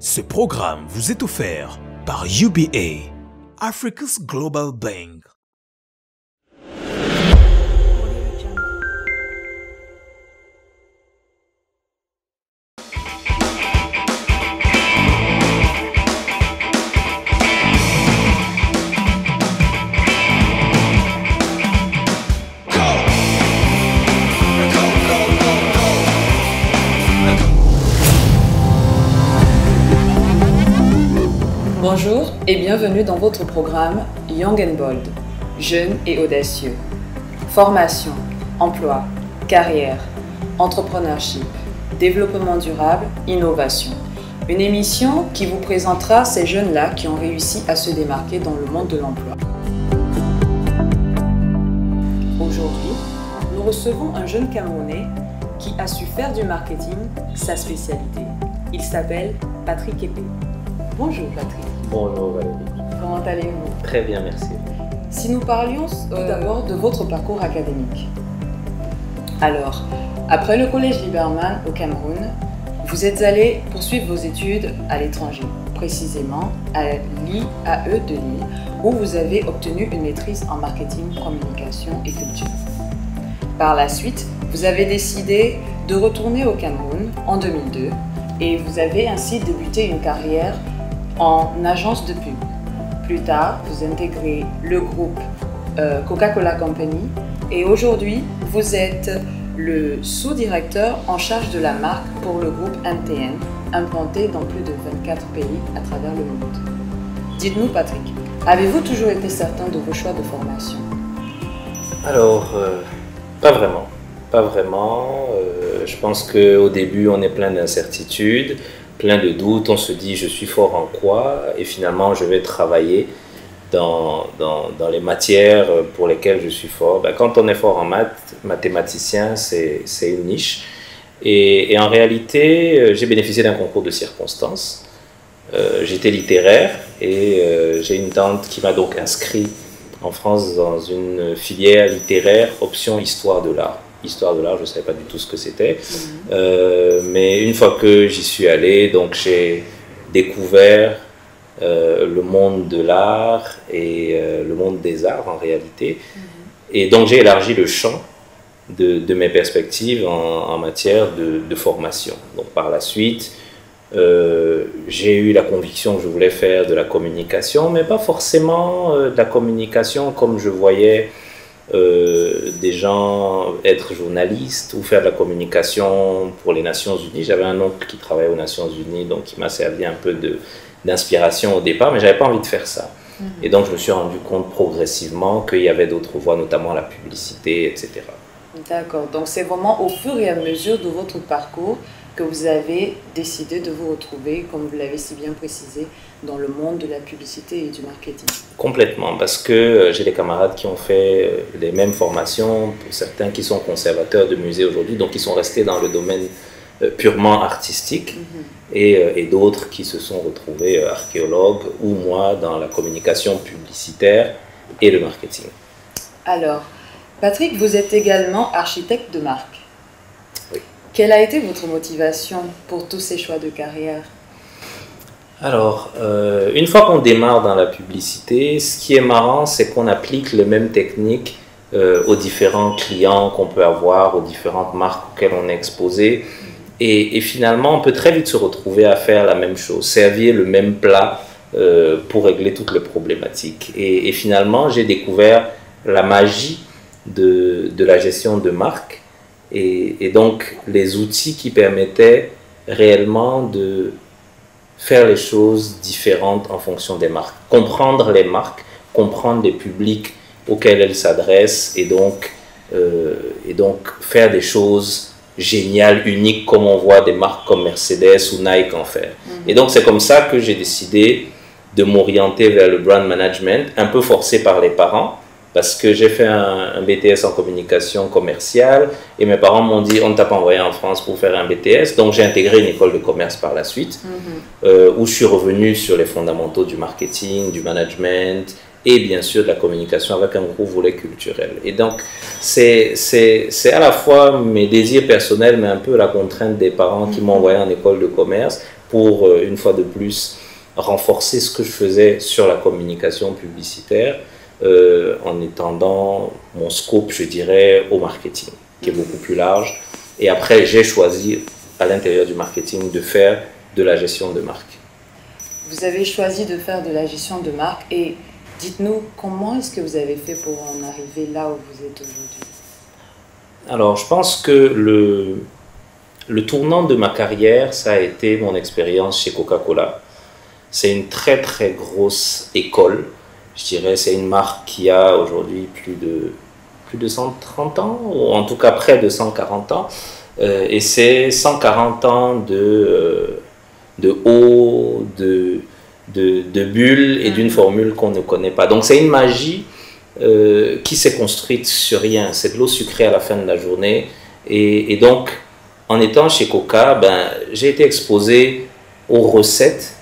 Ce programme vous est offert par UBA, Africa's Global Bank. Bonjour et bienvenue dans votre programme Young and Bold, jeune et audacieux. Formation, emploi, carrière, entrepreneurship, développement durable, innovation. Une émission qui vous présentera ces jeunes-là qui ont réussi à se démarquer dans le monde de l'emploi. Aujourd'hui, nous recevons un jeune Camerounais qui a su faire du marketing sa spécialité. Il s'appelle Patrick Épée. Bonjour Patrick. Bonjour Valérie. Comment allez-vous? Très bien, merci. Si nous parlions d'abord de votre parcours académique. Alors, après le collège Liberman au Cameroun, vous êtes allé poursuivre vos études à l'étranger, précisément à l'IAE de Lille, où vous avez obtenu une maîtrise en marketing, communication et culture. Par la suite, vous avez décidé de retourner au Cameroun en 2002 et vous avez ainsi débuté une carrière en agence de pub. Plus tard, vous intégrez le groupe Coca-Cola Company et aujourd'hui, vous êtes le sous-directeur en charge de la marque pour le groupe MTN, implanté dans plus de 24 pays à travers le monde. Dites-nous Patrick, avez-vous toujours été certain de vos choix de formation? Alors, pas vraiment. Pas vraiment. Je pense qu'au début, on est plein d'incertitudes, plein de doutes. On se dit, je suis fort en quoi? Et finalement, je vais travailler dans les matières pour lesquelles je suis fort. Quand on est fort en maths, mathématicien, c'est une niche. Et en réalité, j'ai bénéficié d'un concours de circonstances. J'étais littéraire et j'ai une tante qui m'a donc inscrit en France dans une filière littéraire, option histoire de l'art. Histoire de l'art, je ne savais pas du tout ce que c'était. Mais une fois que j'y suis allé, donc j'ai découvert le monde de l'art et le monde des arts en réalité. Et donc j'ai élargi le champ de mes perspectives en matière de formation. Donc par la suite, j'ai eu la conviction que je voulais faire de la communication, mais pas forcément de la communication comme je voyais des gens être journalistes ou faire de la communication pour les Nations Unies. J'avais un oncle qui travaillait aux Nations Unies, donc qui m'a servi un peu d'inspiration au départ, mais je n'avais pas envie de faire ça. Et donc je me suis rendu compte progressivement qu'il y avait d'autres voies, notamment la publicité, etc. D'accord, donc c'est vraiment au fur et à mesure de votre parcours que vous avez décidé de vous retrouver, comme vous l'avez si bien précisé, dans le monde de la publicité et du marketing. Complètement, parce que j'ai des camarades qui ont fait les mêmes formations, pour certains qui sont conservateurs de musées aujourd'hui, donc ils sont restés dans le domaine purement artistique, et d'autres qui se sont retrouvés archéologues, ou moi dans la communication publicitaire et le marketing. Alors, Patrick, vous êtes également architecte de marque. Oui. Quelle a été votre motivation pour tous ces choix de carrière? Alors, une fois qu'on démarre dans la publicité, ce qui est marrant, c'est qu'on applique les mêmes techniques aux différents clients qu'on peut avoir, aux différentes marques auxquelles on est exposé. Et finalement, on peut très vite se retrouver à faire la même chose, servir le même plat pour régler toutes les problématiques. Et finalement, j'ai découvert la magie de la gestion de marque et donc les outils qui permettaient réellement de faire les choses différentes en fonction des marques. Comprendre les marques, comprendre les publics auxquels elles s'adressent et donc faire des choses géniales, uniques, comme on voit des marques comme Mercedes ou Nike en faire. Et donc c'est comme ça que j'ai décidé de m'orienter vers le brand management, un peu forcé par les parents, parce que j'ai fait un BTS en communication commerciale et mes parents m'ont dit on ne t'a pas envoyé en France pour faire un BTS, donc j'ai intégré une école de commerce par la suite où je suis revenu sur les fondamentaux du marketing, du management et bien sûr de la communication avec un gros volet culturel. Et donc c'est à la fois mes désirs personnels mais un peu la contrainte des parents qui m'ont envoyé en école de commerce pour, une fois de plus, renforcer ce que je faisais sur la communication publicitaire en étendant mon scope, je dirais, au marketing, qui est beaucoup plus large. Et après, j'ai choisi, à l'intérieur du marketing, de faire de la gestion de marque. Vous avez choisi de faire de la gestion de marque et dites-nous, comment est-ce que vous avez fait pour en arriver là où vous êtes aujourd'hui? Alors, je pense que le tournant de ma carrière, ça a été mon expérience chez Coca-Cola. C'est une très très grosse école, je dirais. C'est une marque qui a aujourd'hui plus de 130 ans, ou en tout cas près de 140 ans. Et c'est 140 ans de eau, de bulles et d'une formule qu'on ne connaît pas. Donc c'est une magie qui s'est construite sur rien. C'est de l'eau sucrée à la fin de la journée. Et donc, en étant chez Coca, j'ai été exposé aux recettes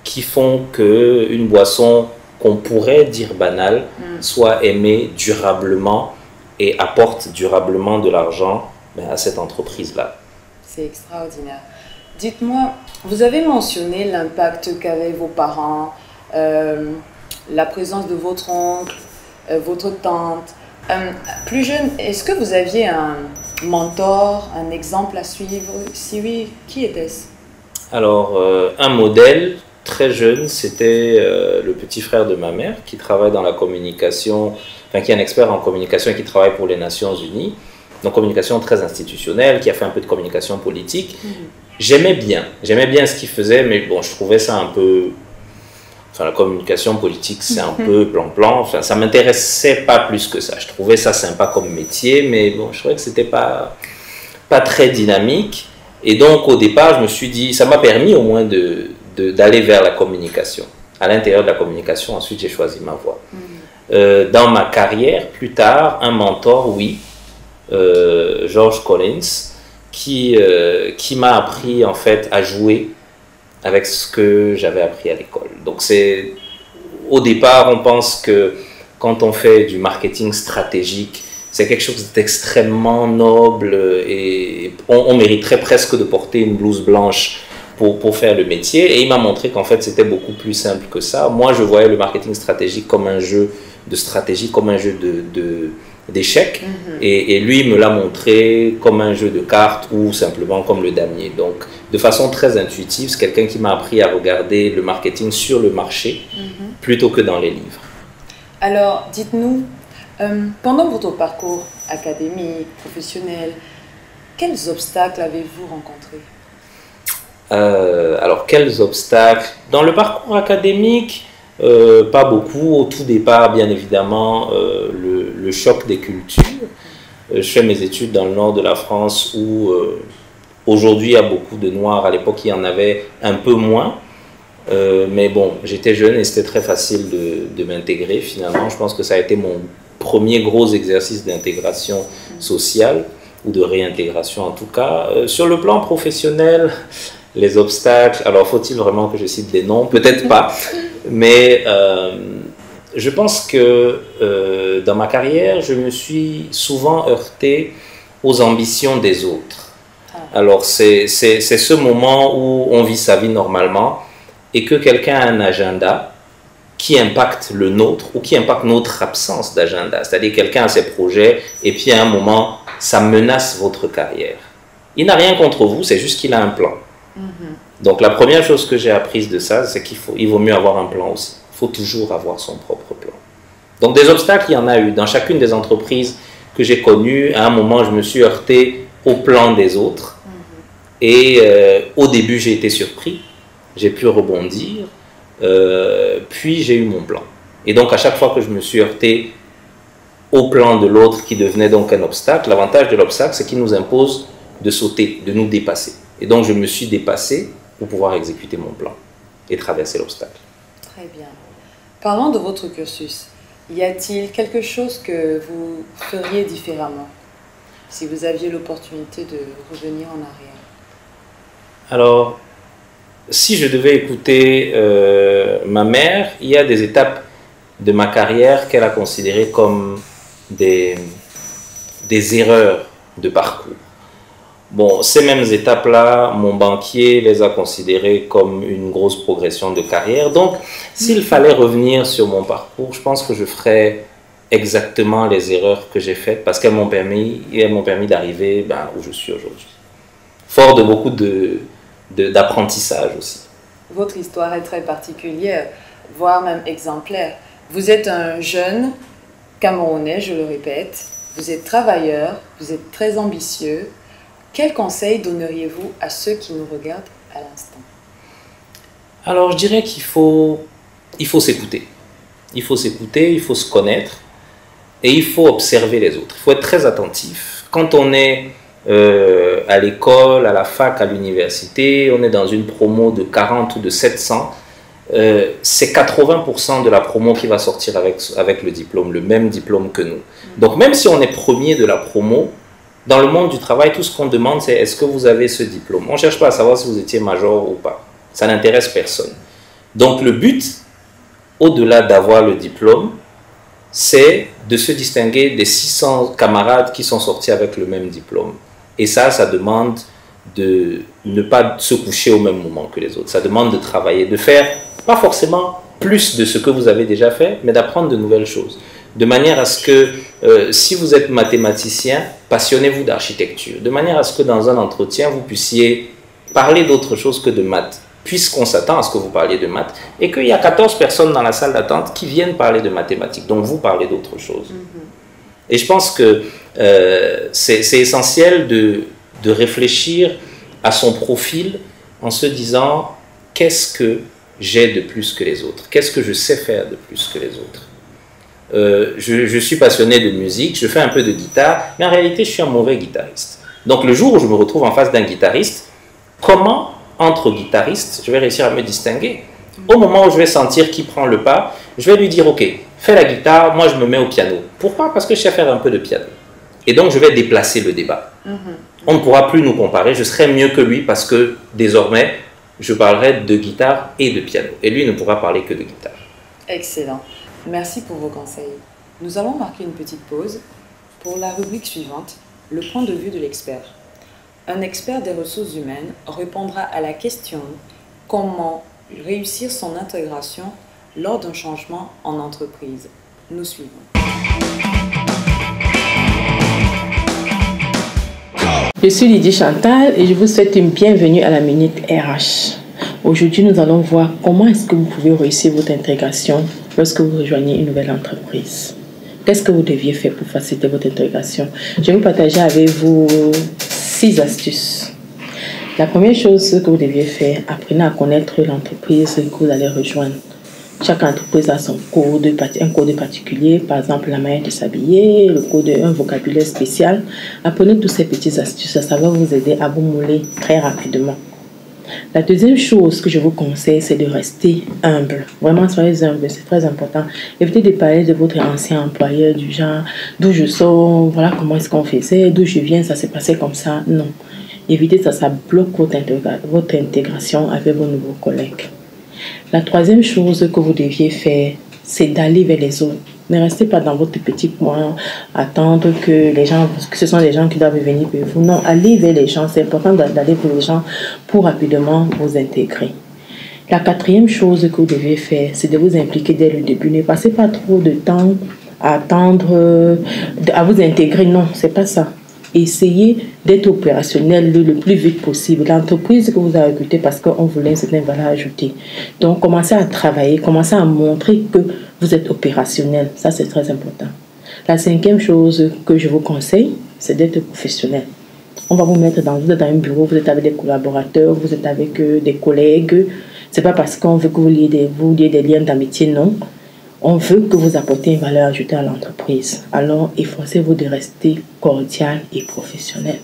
qui font qu'une boisson qu'on pourrait dire banale soit aimée durablement et apporte durablement de l'argent à cette entreprise-là. C'est extraordinaire. Dites-moi, vous avez mentionné l'impact qu'avaient vos parents, la présence de votre oncle, votre tante. Plus jeune, est-ce que vous aviez un mentor, un exemple à suivre? Si oui, qui était-ce? Alors, un modèle très jeune, c'était le petit frère de ma mère qui travaille dans la communication, enfin qui est un expert en communication et qui travaille pour les Nations Unies, donc communication très institutionnelle, qui a fait un peu de communication politique. J'aimais bien ce qu'il faisait, mais bon, je trouvais ça un peu... Enfin, la communication politique, c'est un peu plan-plan. Enfin, ça ne m'intéressait pas plus que ça. Je trouvais ça sympa comme métier, mais bon, je trouvais que ce n'était pas très dynamique. Et donc, au départ, je me suis dit, ça m'a permis au moins d'aller vers la communication. À l'intérieur de la communication, ensuite, j'ai choisi ma voie. Dans ma carrière, plus tard, un mentor, oui, George Collins, qui m'a appris en fait à jouer avec ce que j'avais appris à l'école. Donc au départ, on pense que quand on fait du marketing stratégique, c'est quelque chose d'extrêmement noble et on mériterait presque de porter une blouse blanche pour faire le métier. Et il m'a montré qu'en fait, c'était beaucoup plus simple que ça. Moi, je voyais le marketing stratégique comme un jeu de stratégie, comme un jeu d'échecs. Et lui me l'a montré comme un jeu de cartes ou simplement comme le damier. Donc, de façon très intuitive, c'est quelqu'un qui m'a appris à regarder le marketing sur le marché plutôt que dans les livres. Alors, dites-nous, pendant votre parcours académique, professionnel, quels obstacles avez-vous rencontrés? Alors, quels obstacles? Dans le parcours académique, pas beaucoup. Au tout départ, bien évidemment, le choc des cultures. Je fais mes études dans le nord de la France où aujourd'hui il y a beaucoup de Noirs. À l'époque, il y en avait un peu moins. Mais bon, j'étais jeune et c'était très facile de m'intégrer finalement. Je pense que ça a été mon premier gros exercice d'intégration sociale ou de réintégration en tout cas. Sur le plan professionnel, les obstacles, alors faut-il vraiment que je cite des noms? Peut-être pas, mais je pense que dans ma carrière, je me suis souvent heurté aux ambitions des autres. Alors c'est ce moment où on vit sa vie normalement et que quelqu'un a un agenda qui impacte le nôtre ou qui impacte notre absence d'agenda. C'est-à-dire quelqu'un a ses projets et puis à un moment, ça menace votre carrière. Il n'a rien contre vous, c'est juste qu'il a un plan. Donc la première chose que j'ai apprise de ça, c'est qu'il vaut mieux avoir un plan aussi. Il faut toujours avoir son propre plan. Donc des obstacles, il y en a eu. Dans chacune des entreprises que j'ai connues, à un moment, je me suis heurté au plan des autres. Et au début, j'ai été surpris. J'ai pu rebondir. Puis j'ai eu mon plan. Et donc à chaque fois que je me suis heurté au plan de l'autre qui devenait donc un obstacle, l'avantage de l'obstacle, c'est qu'il nous impose de sauter, de nous dépasser. Et donc je me suis dépassé pour pouvoir exécuter mon plan et traverser l'obstacle. Très bien. Parlons de votre cursus. Y a-t-il quelque chose que vous feriez différemment si vous aviez l'opportunité de revenir en arrière? Alors, si je devais écouter ma mère, il y a des étapes de ma carrière qu'elle a considérées comme des erreurs de parcours. Bon, ces mêmes étapes-là, mon banquier les a considérées comme une grosse progression de carrière. Donc, s'il fallait revenir sur mon parcours, je pense que je ferais exactement les erreurs que j'ai faites parce qu'elles m'ont permis d'arriver où je suis aujourd'hui. Fort de beaucoup d'apprentissage aussi. Votre histoire est très particulière, voire même exemplaire. Vous êtes un jeune Camerounais, je le répète. Vous êtes travailleur, vous êtes très ambitieux. Quels conseils donneriez-vous à ceux qui nous regardent à l'instant? Alors, je dirais qu'il faut s'écouter. Il faut s'écouter, il faut se connaître et il faut observer les autres. Il faut être très attentif. Quand on est à l'école, à la fac, à l'université, on est dans une promo de 40 ou de 700, c'est 80% de la promo qui va sortir avec le diplôme, le même diplôme que nous. Donc, même si on est premier de la promo, dans le monde du travail, tout ce qu'on demande, c'est est-ce que vous avez ce diplôme? On ne cherche pas à savoir si vous étiez major ou pas. Ça n'intéresse personne. Donc le but, au-delà d'avoir le diplôme, c'est de se distinguer des 600 camarades qui sont sortis avec le même diplôme. Et ça demande de ne pas se coucher au même moment que les autres. Ça demande de travailler, de faire pas forcément plus de ce que vous avez déjà fait, mais d'apprendre de nouvelles choses. De manière à ce que, si vous êtes mathématicien, passionnez-vous d'architecture. De manière à ce que dans un entretien, vous puissiez parler d'autre chose que de maths, puisqu'on s'attend à ce que vous parliez de maths, et qu'il y a 14 personnes dans la salle d'attente qui viennent parler de mathématiques. Donc, vous parlez d'autre chose. Et je pense que c'est essentiel de réfléchir à son profil en se disant « Qu'est-ce que j'ai de plus que les autres? Qu'est-ce que je sais faire de plus que les autres ?» je suis passionné de musique, je fais un peu de guitare, mais en réalité, je suis un mauvais guitariste. Donc, le jour où je me retrouve en face d'un guitariste, comment, entre guitaristes, je vais réussir à me distinguer? Au moment où je vais sentir qui prend le pas, je vais lui dire, OK, fais la guitare, moi je me mets au piano. Pourquoi? Parce que je sais faire un peu de piano. Et donc, je vais déplacer le débat. On ne pourra plus nous comparer, je serai mieux que lui parce que désormais, je parlerai de guitare et de piano. Et lui ne pourra parler que de guitare. Excellent. Merci pour vos conseils. Nous allons marquer une petite pause pour la rubrique suivante, le point de vue de l'expert. Un expert des ressources humaines répondra à la question comment réussir son intégration lors d'un changement en entreprise. Nous suivons. Je suis Lydie Chantal et je vous souhaite une bienvenue à la Minute RH. Aujourd'hui, nous allons voir comment est-ce que vous pouvez réussir votre intégration lorsque vous rejoignez une nouvelle entreprise. Qu'est-ce que vous deviez faire pour faciliter votre intégration? Je vais vous partager avec vous 6 astuces. La première chose que vous deviez faire, apprenez à connaître l'entreprise que vous allez rejoindre. Chaque entreprise a son un code particulier, par exemple la manière de s'habiller, le code, un vocabulaire spécial. Apprenez toutes ces petites astuces, ça va vous aider à vous mouler très rapidement. La deuxième chose que je vous conseille, c'est de rester humble. Vraiment, soyez humble, c'est très important. Évitez de parler de votre ancien employeur, du genre d'où je sors, voilà comment est-ce qu'on faisait, d'où je viens, ça s'est passé comme ça. Non. Évitez ça, ça bloque votre intégration avec vos nouveaux collègues. La troisième chose que vous deviez faire, c'est d'aller vers les autres. Ne restez pas dans votre petit coin, attendre que ce sont les gens qui doivent venir vers vous. Non, allez vers les gens. C'est important d'aller vers les gens pour rapidement vous intégrer. La quatrième chose que vous devez faire, c'est de vous impliquer dès le début. Ne passez pas trop de temps à attendre, à vous intégrer. Non, c'est pas ça. Essayez d'être opérationnel le plus vite possible. L'entreprise que vous avez recrutée parce qu'on voulait une certaine valeur ajoutée. Donc, commencez à travailler, commencez à montrer que vous êtes opérationnel. Ça, c'est très important. La cinquième chose que je vous conseille, c'est d'être professionnel. On va vous mettre vous êtes dans un bureau, vous êtes avec des collaborateurs, vous êtes avec des collègues. C'est pas parce qu'on veut que vous liez des liens d'amitié, non. On veut que vous apportez une valeur ajoutée à l'entreprise. Alors, efforcez-vous de rester cordial et professionnel.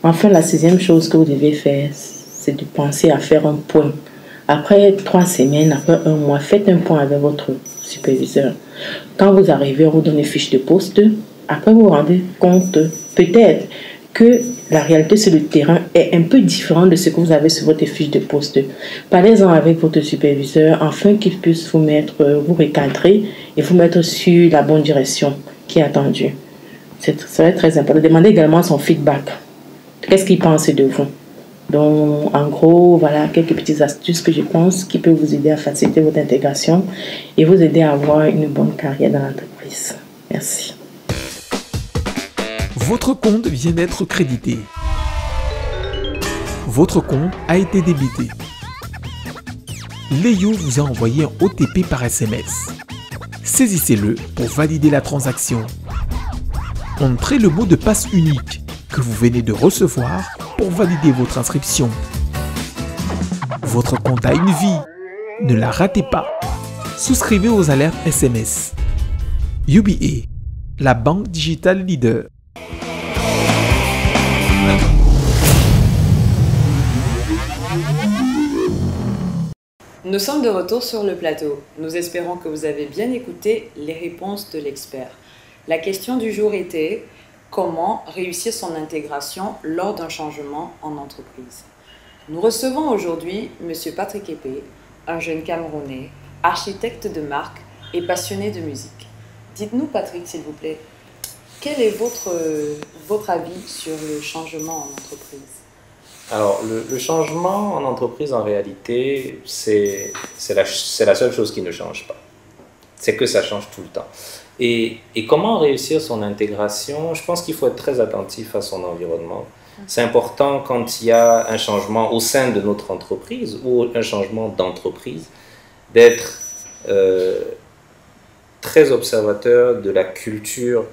Enfin, la sixième chose que vous devez faire, c'est de penser à faire un point. Après 3 semaines, après 1 mois, faites un point avec votre superviseur. Quand vous arrivez, on vous donne une fiche de poste. Après, vous vous rendez compte peut-être que la réalité sur le terrain est un peu différente de ce que vous avez sur votre fiche de poste. Parlez-en avec votre superviseur afin qu'il puisse vous recadrer et vous mettre sur la bonne direction qui est attendue. Ça va être très important. Demandez également son feedback. qu'est-ce qu'ils pensent de vous. Donc, en gros, voilà quelques petites astuces que je pense qui peuvent vous aider à faciliter votre intégration et vous aider à avoir une bonne carrière dans l'entreprise. Merci. Votre compte vient d'être crédité. Votre compte a été débité. Léo vous a envoyé un OTP par SMS. Saisissez-le pour valider la transaction. Entrez le mot de passe unique que vous venez de recevoir pour valider votre inscription. Votre compte a une vie. Ne la ratez pas. Souscrivez aux alertes SMS. UBA, la banque digitale leader. Nous sommes de retour sur le plateau. Nous espérons que vous avez bien écouté les réponses de l'expert. La question du jour était « Comment réussir son intégration lors d'un changement en entreprise ?» Nous recevons aujourd'hui M. Patrick Épée, un jeune Camerounais, architecte de marque et passionné de musique. Dites-nous Patrick, s'il vous plaît, quel est votre avis sur le changement en entreprise ? Alors, le changement en entreprise, en réalité, c'est la seule chose qui ne change pas. C'est que ça change tout le temps. Et comment réussir son intégration? Je pense qu'il faut être très attentif à son environnement. C'est important quand il y a un changement au sein de notre entreprise ou un changement d'entreprise, d'être très observateur de la culture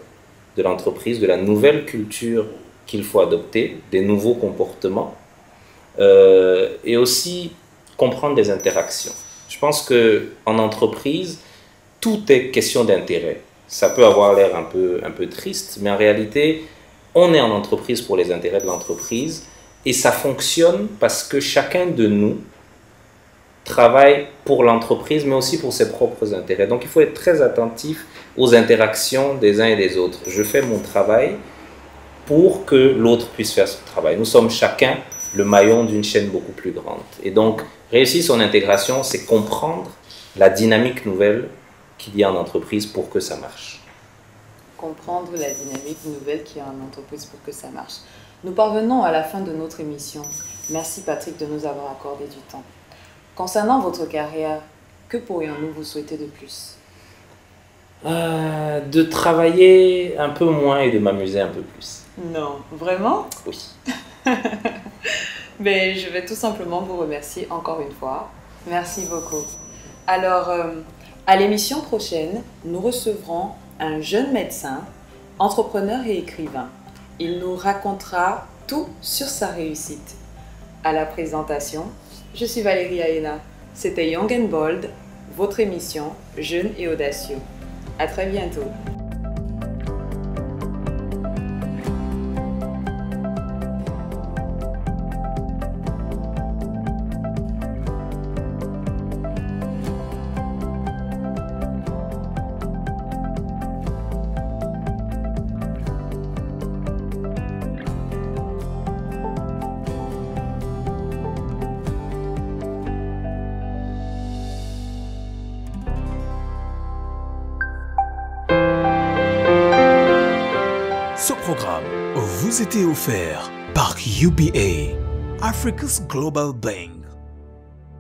de l'entreprise, de la nouvelle culture qu'il faut adopter, des nouveaux comportements. Et aussi comprendre les interactions. Je pense qu'en entreprise, tout est question d'intérêt. Ça peut avoir l'air un peu triste, mais en réalité, on est en entreprise pour les intérêts de l'entreprise et ça fonctionne parce que chacun de nous travaille pour l'entreprise, mais aussi pour ses propres intérêts. Donc, il faut être très attentif aux interactions des uns et des autres. Je fais mon travail pour que l'autre puisse faire son travail. Nous sommes chacun le maillon d'une chaîne beaucoup plus grande. Et donc, réussir son intégration, c'est comprendre la dynamique nouvelle qu'il y a en entreprise pour que ça marche. Comprendre la dynamique nouvelle qu'il y a en entreprise pour que ça marche. Nous parvenons à la fin de notre émission. Merci Patrick de nous avoir accordé du temps. Concernant votre carrière, que pourrions-nous vous souhaiter de plus ? De travailler un peu moins et de m'amuser un peu plus. Non, vraiment ? Oui. Mais je vais tout simplement vous remercier encore une fois. Merci beaucoup. Alors, à l'émission prochaine, nous recevrons un jeune médecin, entrepreneur et écrivain. Il nous racontera tout sur sa réussite. À la présentation, je suis Valérie Aena. C'était Young and Bold, votre émission Jeune et audacieux. À très bientôt. Ce programme vous était offert par UBA, Africa's Global Bank.